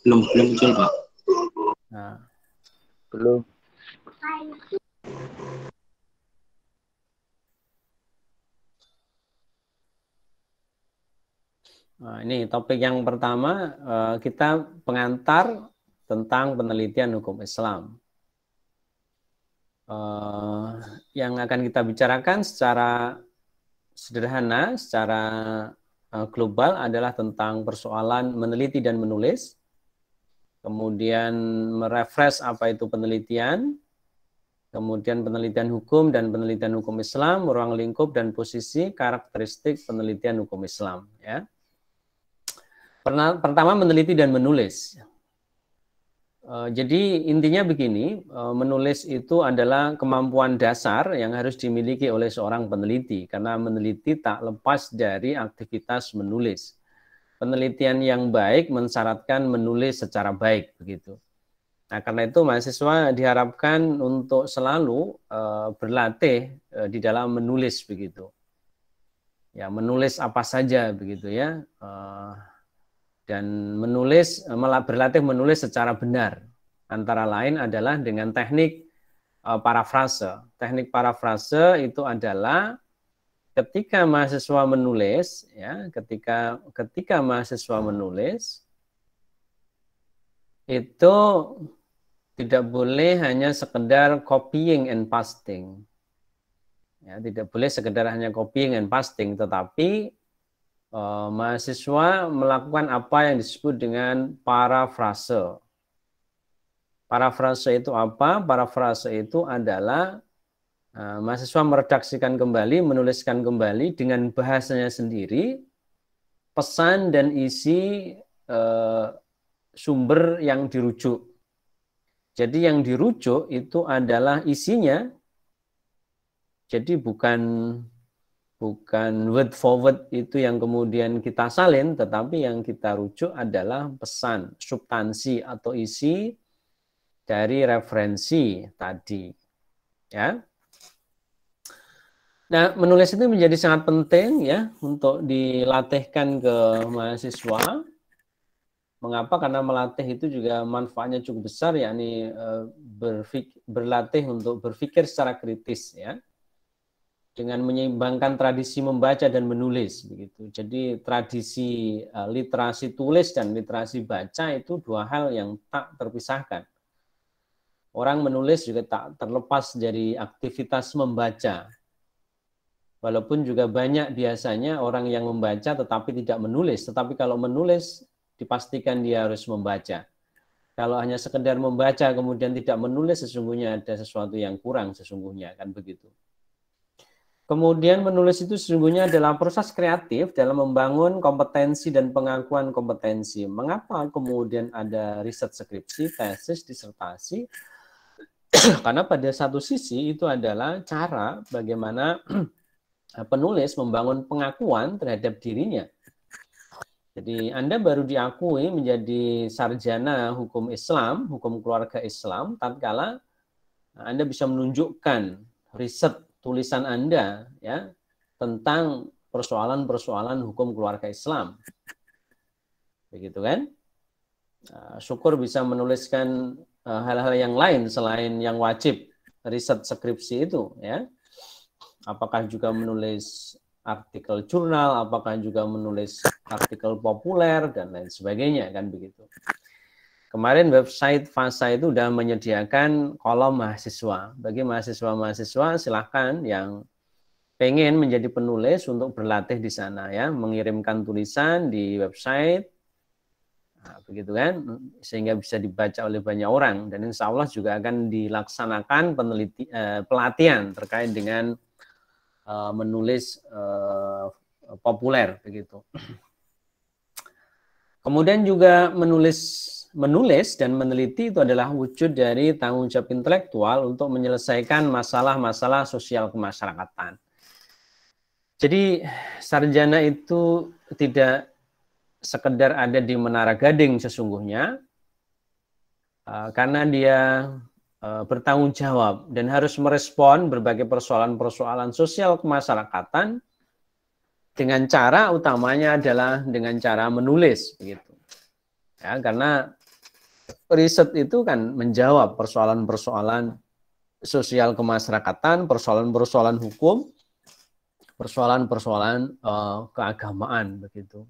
Belum muncul, Pak. Nah, Belum. ini topik yang pertama, kita pengantar tentang penelitian hukum Islam. Yang akan kita bicarakan secara sederhana, secara global adalah tentang persoalan meneliti dan menulis, kemudian merefresh apa itu penelitian, kemudian penelitian hukum dan penelitian hukum Islam, ruang lingkup dan posisi karakteristik penelitian hukum Islam. Ya. Pertama meneliti dan menulis. Jadi intinya begini, menulis itu adalah kemampuan dasar yang harus dimiliki oleh seorang peneliti, karena meneliti tak lepas dari aktivitas menulis. Penelitian yang baik mensyaratkan menulis secara baik, begitu. Nah, karena itu mahasiswa diharapkan untuk selalu berlatih di dalam menulis, begitu. Ya, menulis apa saja, begitu ya. Dan berlatih menulis secara benar. Antara lain adalah dengan teknik parafrase. Teknik parafrase itu adalah ketika mahasiswa menulis, ya, ketika mahasiswa menulis itu tidak boleh hanya sekedar copying and pasting. Ya, tidak boleh sekedar hanya copying and pasting, tetapi mahasiswa melakukan apa yang disebut dengan parafrase. Parafrase itu apa? Parafrase itu adalah mahasiswa meredaksikan kembali, menuliskan kembali dengan bahasanya sendiri pesan dan isi sumber yang dirujuk. Jadi yang dirujuk itu adalah isinya. Jadi bukan word for word itu yang kemudian kita salin, tetapi yang kita rujuk adalah pesan, substansi atau isi dari referensi tadi. Ya. Nah, menulis itu menjadi sangat penting ya untuk dilatihkan ke mahasiswa. Mengapa? Karena melatih itu juga manfaatnya cukup besar, yakni berlatih untuk berpikir secara kritis ya. Dengan menyeimbangkan tradisi membaca dan menulis begitu. Jadi tradisi literasi tulis dan literasi baca itu dua hal yang tak terpisahkan. Orang menulis juga tak terlepas dari aktivitas membaca. Walaupun juga banyak biasanya orang yang membaca tetapi tidak menulis, tetapi kalau menulis dipastikan dia harus membaca. Kalau hanya sekedar membaca kemudian tidak menulis, sesungguhnya ada sesuatu yang kurang sesungguhnya, kan begitu. Kemudian menulis itu sesungguhnya adalah proses kreatif dalam membangun kompetensi dan pengakuan kompetensi. Mengapa kemudian ada riset skripsi, tesis, disertasi? Karena pada satu sisi itu adalah cara bagaimana penulis membangun pengakuan terhadap dirinya. Jadi Anda baru diakui menjadi sarjana hukum Islam, hukum keluarga Islam, tatkala Anda bisa menunjukkan riset tulisan Anda ya tentang persoalan-persoalan hukum keluarga Islam. Begitu kan? Syukur bisa menuliskan hal-hal yang lain selain yang wajib riset skripsi itu ya. Apakah juga menulis artikel jurnal, apakah juga menulis artikel populer dan lain sebagainya kan begitu. Kemarin website FASA itu sudah menyediakan kolom mahasiswa. Bagi mahasiswa-mahasiswa silahkan yang pengen menjadi penulis untuk berlatih di sana ya, mengirimkan tulisan di website, nah, begitu kan, sehingga bisa dibaca oleh banyak orang. Dan insya Allah juga akan dilaksanakan pelatihan terkait dengan menulis populer begitu. Kemudian juga menulis dan meneliti itu adalah wujud dari tanggung jawab intelektual untuk menyelesaikan masalah-masalah sosial kemasyarakatan. Jadi sarjana itu tidak sekedar ada di Menara Gading sesungguhnya, karena dia bertanggung jawab dan harus merespon berbagai persoalan-persoalan sosial kemasyarakatan dengan cara utamanya adalah dengan cara menulis begitu. Ya, karena riset itu kan menjawab persoalan-persoalan sosial kemasyarakatan, persoalan-persoalan hukum, persoalan-persoalan keagamaan begitu.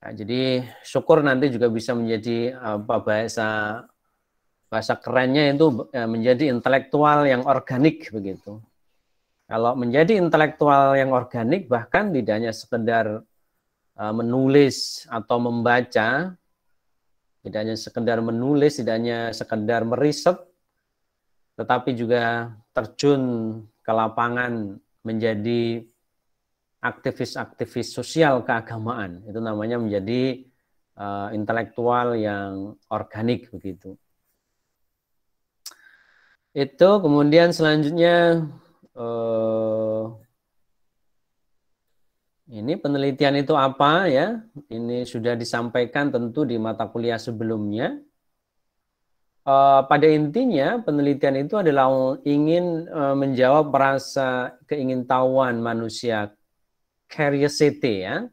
Nah, jadi syukur nanti juga bisa menjadi bahasa kerennya itu menjadi intelektual yang organik begitu. Kalau menjadi intelektual yang organik bahkan tidak hanya sekedar menulis atau membaca, tidak hanya sekedar menulis, tidak hanya sekedar meriset, tetapi juga terjun ke lapangan menjadi aktivis-aktivis sosial keagamaan. Itu namanya menjadi intelektual yang organik begitu. Itu kemudian selanjutnya ini penelitian itu apa ya? Ini sudah disampaikan tentu di mata kuliah sebelumnya. Pada intinya penelitian itu adalah ingin menjawab rasa keingintahuan manusia, curiosity ya.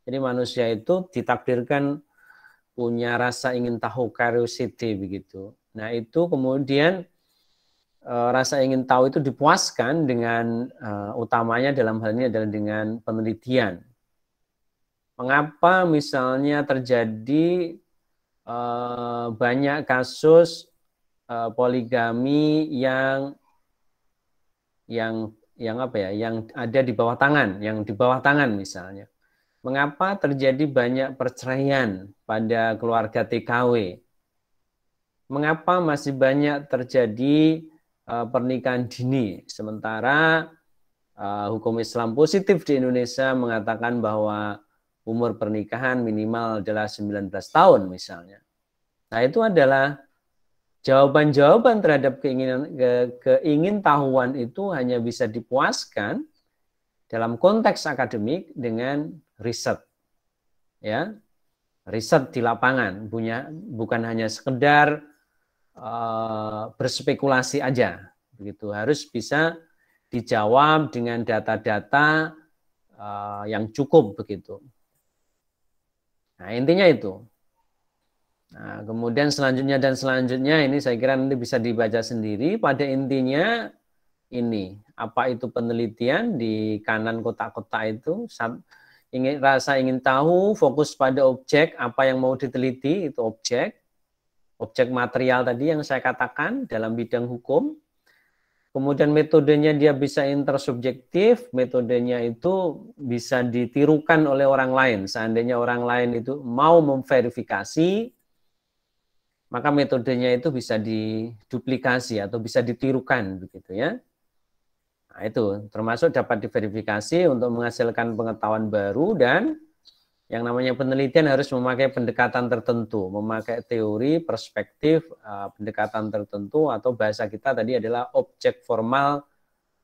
Jadi manusia itu ditakdirkan punya rasa ingin tahu, curiosity begitu. Nah itu kemudian rasa ingin tahu itu dipuaskan dengan utamanya dalam hal ini adalah dengan penelitian. Mengapa misalnya terjadi banyak kasus poligami yang apa ya, yang ada di bawah tangan, misalnya. Mengapa terjadi banyak perceraian pada keluarga TKW? Mengapa masih banyak terjadi pernikahan dini, sementara hukum Islam positif di Indonesia mengatakan bahwa umur pernikahan minimal adalah 19 tahun misalnya. Nah, itu adalah jawaban-jawaban terhadap keingintahuan itu hanya bisa dipuaskan dalam konteks akademik dengan riset. Ya. Riset di lapangan, bukan hanya sekedar berspekulasi aja. Begitu, harus bisa dijawab dengan data-data yang cukup begitu. Nah, intinya itu. Nah, kemudian selanjutnya ini saya kira nanti bisa dibaca sendiri. Pada intinya ini, apa itu penelitian di kanan kotak-kotak itu, rasa ingin tahu, fokus pada objek, apa yang mau diteliti itu objek material tadi yang saya katakan dalam bidang hukum. Kemudian metodenya dia bisa intersubjektif, metodenya itu bisa ditirukan oleh orang lain. Seandainya orang lain itu mau memverifikasi, maka metodenya itu bisa diduplikasi atau bisa ditirukan begitu ya. Nah, itu termasuk dapat diverifikasi untuk menghasilkan pengetahuan baru, dan yang namanya penelitian harus memakai pendekatan tertentu, memakai teori, perspektif, pendekatan tertentu, atau bahasa kita tadi adalah objek formal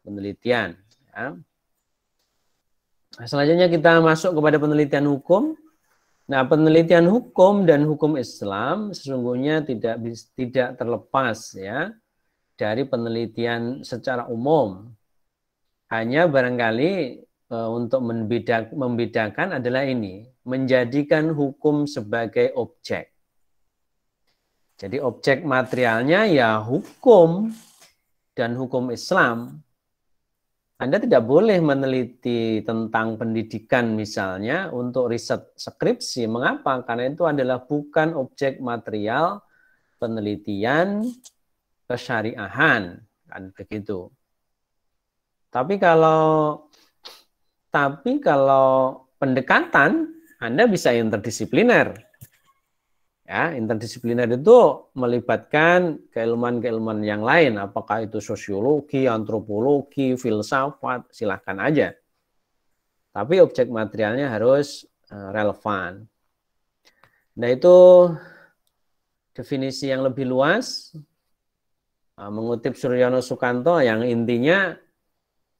penelitian. Ya. Nah, selanjutnya kita masuk kepada penelitian hukum. Nah, penelitian hukum dan hukum Islam sesungguhnya tidak terlepas ya dari penelitian secara umum. Hanya barangkali untuk membedakan adalah ini, menjadikan hukum sebagai objek. Jadi objek materialnya ya hukum dan hukum Islam. Anda tidak boleh meneliti tentang pendidikan misalnya untuk riset skripsi. Mengapa? Karena itu adalah bukan objek material penelitian kesyariahan, kan begitu. Tapi kalau pendekatan, Anda bisa interdisipliner. Ya, interdisipliner itu melibatkan keilmuan-keilmuan yang lain, apakah itu sosiologi, antropologi, filsafat, silahkan aja. Tapi objek materialnya harus relevan. Nah, itu definisi yang lebih luas, mengutip Suryono Sukanto, yang intinya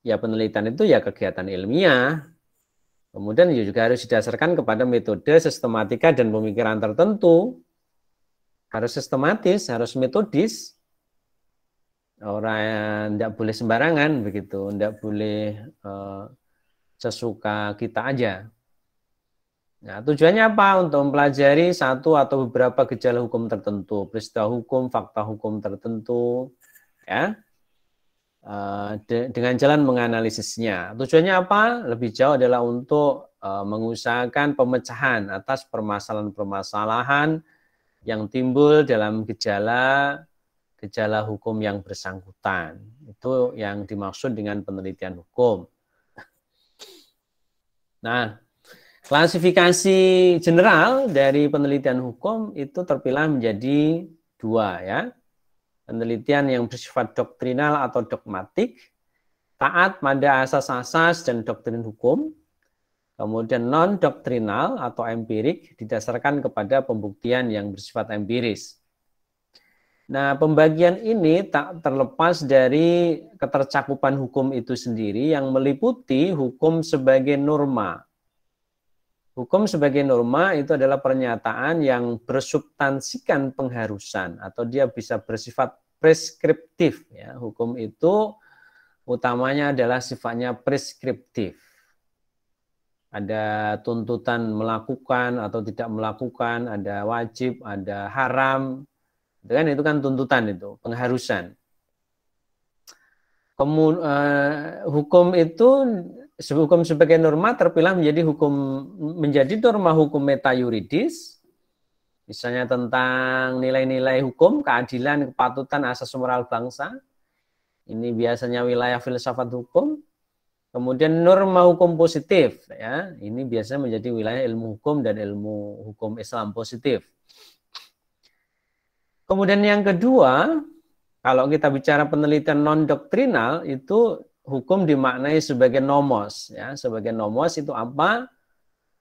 ya penelitian itu ya kegiatan ilmiah, kemudian juga harus didasarkan kepada metode, sistematika, dan pemikiran tertentu. Harus sistematis, harus metodis. Orang tidak boleh sembarangan begitu, tidak boleh sesuka kita aja. Nah, tujuannya apa? Untuk mempelajari satu atau beberapa gejala hukum tertentu, peristiwa hukum, fakta hukum tertentu, ya, dengan jalan menganalisisnya. Tujuannya apa? Lebih jauh adalah untuk mengusahakan pemecahan atas permasalahan-permasalahan yang timbul dalam gejala hukum yang bersangkutan. Itu yang dimaksud dengan penelitian hukum. Nah, klasifikasi general dari penelitian hukum itu terpilah menjadi dua, ya. Penelitian yang bersifat doktrinal atau dogmatik, taat pada asas-asas dan doktrin hukum. Kemudian non-doktrinal atau empirik, didasarkan kepada pembuktian yang bersifat empiris. Nah, pembagian ini tak terlepas dari ketercakupan hukum itu sendiri yang meliputi hukum sebagai norma. Hukum sebagai norma itu adalah pernyataan yang bersubstansikan pengharusan atau dia bisa bersifat preskriptif. Ya. Hukum itu utamanya adalah sifatnya preskriptif. Ada tuntutan melakukan atau tidak melakukan, ada wajib, ada haram. Itu kan tuntutan itu, pengharusan. Hukum itu hukum sebagai norma terpilah menjadi norma hukum meta yuridis, misalnya tentang nilai-nilai hukum, keadilan, kepatutan, asas moral bangsa. Ini biasanya wilayah filsafat hukum. Kemudian norma hukum positif, ya, ini biasanya menjadi wilayah ilmu hukum dan ilmu hukum Islam positif. Kemudian yang kedua, kalau kita bicara penelitian non-doktrinal, itu hukum dimaknai sebagai nomos. Ya, sebagai nomos itu apa?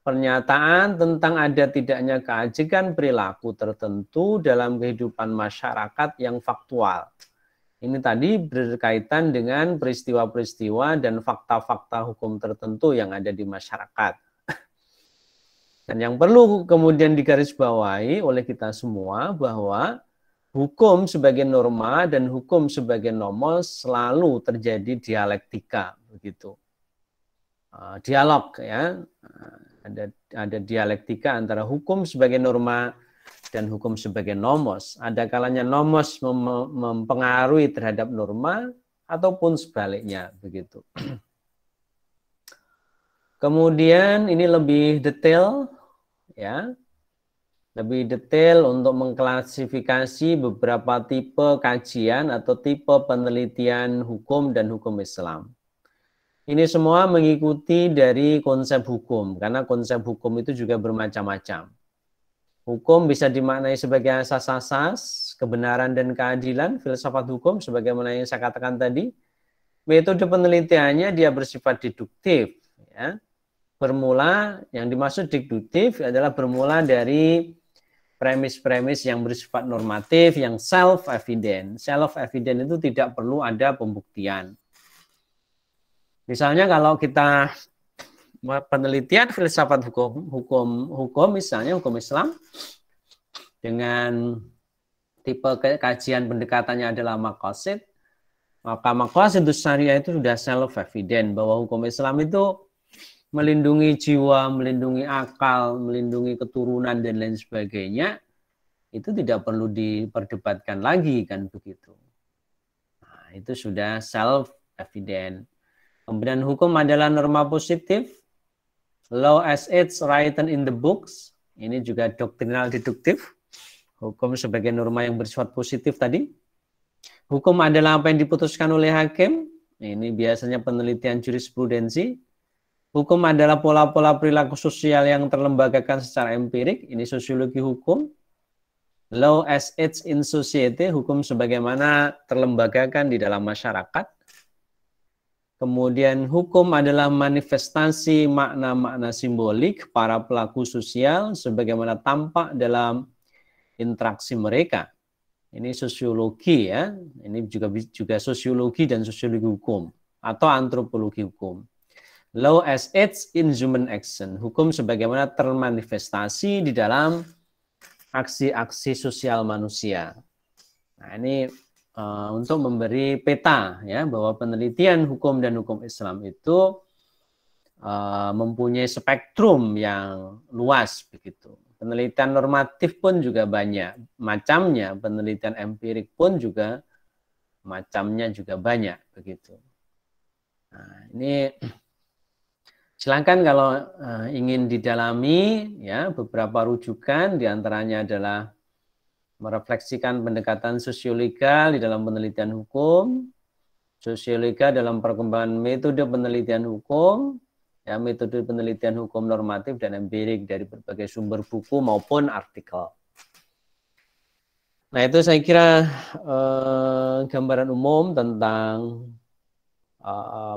Pernyataan tentang ada tidaknya keajikan perilaku tertentu dalam kehidupan masyarakat yang faktual. Ini tadi berkaitan dengan peristiwa-peristiwa dan fakta-fakta hukum tertentu yang ada di masyarakat. Dan yang perlu kemudian digarisbawahi oleh kita semua bahwa hukum sebagai norma dan hukum sebagai nomos selalu terjadi dialektika, begitu. Dialog, ya. Ada dialektika antara hukum sebagai norma dan hukum sebagai nomos. Ada kalanya nomos mempengaruhi terhadap norma ataupun sebaliknya, begitu. Kemudian ini lebih detail, ya. Lebih detail untuk mengklasifikasi beberapa tipe kajian atau tipe penelitian hukum dan hukum Islam. Ini semua mengikuti dari konsep hukum, karena konsep hukum itu juga bermacam-macam. Hukum bisa dimaknai sebagai asas-asas, kebenaran dan keadilan, filsafat hukum sebagaimana yang saya katakan tadi. Metode penelitiannya dia bersifat deduktif, ya. Bermula, yang dimaksud deduktif adalah bermula dari premis-premis yang bersifat normatif, yang self-evident. Self-evident itu tidak perlu ada pembuktian. Misalnya kalau kita penelitian filsafat hukum misalnya hukum Islam dengan tipe kajian pendekatannya adalah maqasid, maka maqasidus syariah itu sudah self-evident bahwa hukum Islam itu melindungi jiwa, melindungi akal, melindungi keturunan dan lain sebagainya, itu tidak perlu diperdebatkan lagi, kan begitu. Nah, itu sudah self-evident. Kemudian hukum adalah norma positif, law as it's written in the books, ini juga doktrinal deduktif, hukum sebagai norma yang bersifat positif tadi. Hukum adalah apa yang diputuskan oleh hakim, ini biasanya penelitian jurisprudensi. Hukum adalah pola-pola perilaku sosial yang terlembagakan secara empirik, ini sosiologi hukum. Law as it's in society, hukum sebagaimana terlembagakan di dalam masyarakat. Kemudian hukum adalah manifestasi makna-makna simbolik para pelaku sosial sebagaimana tampak dalam interaksi mereka. Ini sosiologi, ya. Ini juga sosiologi dan sosiologi hukum atau antropologi hukum. Law as it's in human action, hukum sebagaimana termanifestasi di dalam aksi-aksi sosial manusia. Nah, ini untuk memberi peta, ya, bahwa penelitian hukum dan hukum Islam itu mempunyai spektrum yang luas begitu. Penelitian normatif pun juga banyak macamnya, penelitian empirik pun juga macamnya juga banyak begitu. Nah, ini silakan kalau ingin didalami ya beberapa rujukan diantaranya adalah merefleksikan pendekatan sosiolegal di dalam penelitian hukum, sosiolegal dalam perkembangan metode penelitian hukum, ya metode penelitian hukum normatif dan empirik dari berbagai sumber buku maupun artikel. Nah itu saya kira gambaran umum tentang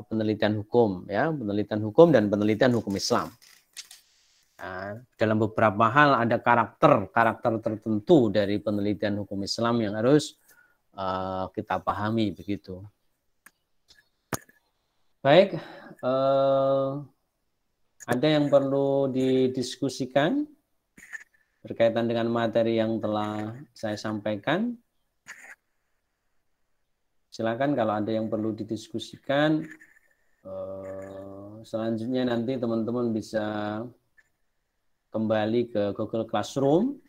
penelitian hukum, ya penelitian hukum dan penelitian hukum Islam. Nah, dalam beberapa hal ada karakter tertentu dari penelitian hukum Islam yang harus kita pahami begitu. Baik, ada yang perlu didiskusikan berkaitan dengan materi yang telah saya sampaikan? Silakan kalau ada yang perlu didiskusikan. Selanjutnya nanti teman-teman bisa kembali ke Google Classroom.